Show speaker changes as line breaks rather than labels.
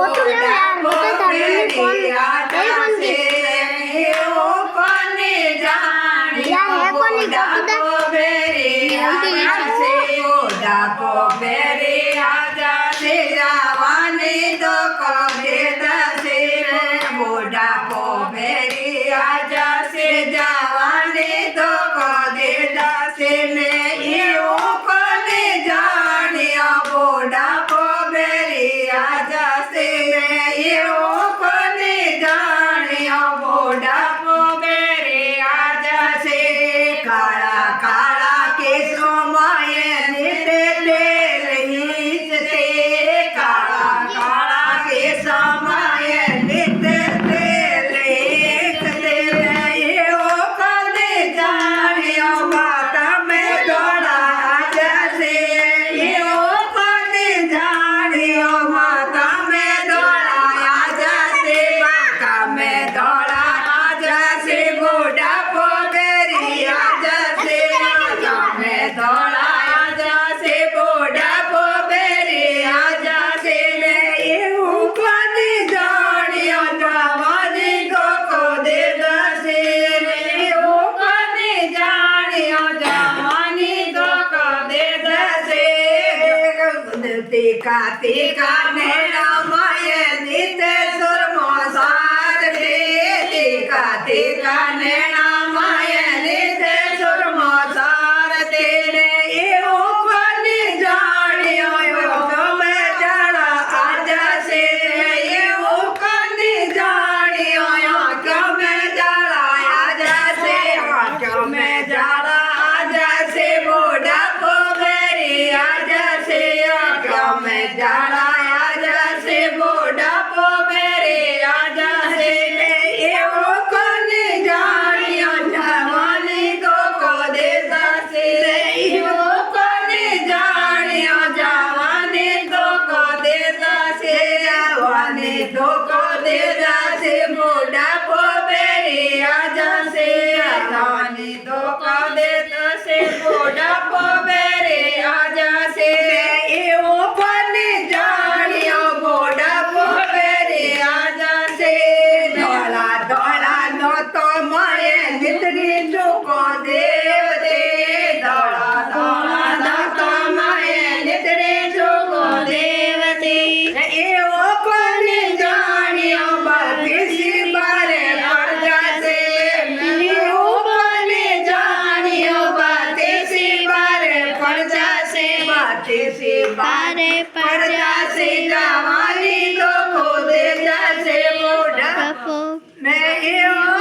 photo ले यार होता था मम्मी कौन
जासे ओ कोने जाने
यार है कौन नहीं फोटो
जासे बोडा को बेरे आजा से जावाने तो कदे दसे बोडा को बेरे आजा से जावाने तो कदे दसे ने यो कोने जाने बोडा को बेरे आजा से यो कोने जाने बोडा को बेरे आजा से काला काला के सोमाये निते तेल हीचते काला काला के सोमाये निते तेल हीचते यो कोने जाने माता में थोड़ा जैसे यो कोने जाने माता में थोड़ा जैसे माता में थोड़ा जैसे बूढ़ा पोगरिया जैसे माता में थोड़ा जैसे बूढ़ा पोगरिया जैसे यो कोने जाने जवानी को दे दसे यो कोने जाने जवानी को दे दसे टीका टीका नैना माये नित्य सुरमो सार दे टीका टीका नैना माये नित्य सुरमो सार दे यो कोने जाने તમે જાણા આજા છે यो कोने जाने તમે જાણા આજા છે તમે જાણા આજા છે બોડા પોગરી આજા છે તમે જાણા આજા છે બોડા પોગરી આજા છે એવો કોને જાણ્યો જવાની તો કોદે સાસે એવો કોને જાણ્યો જવાની તો કોદે સાસે જવાની તો કોદે સાસે બોડા પોગરી આજા છે જવાની તો કોદે સાસે બોડા પોગરી આજા છે એવો કોને જાણ્યો બોડા પોગરી આજા છે ધોળા ધોળા નો તો મળે નીતરી ચૂકો દેવ દે ધોળા ધોળા નો તો મળે નીતરી ચૂકો દેવ દે એવો કોને જાણ્યો બધી બારે પડ જાશે એવો કોને જાણ્યો બધી બારે પડ જાશે બધી બારે પડ જાશે જવાની તો ખોદે જાશે બોડા મેં એવો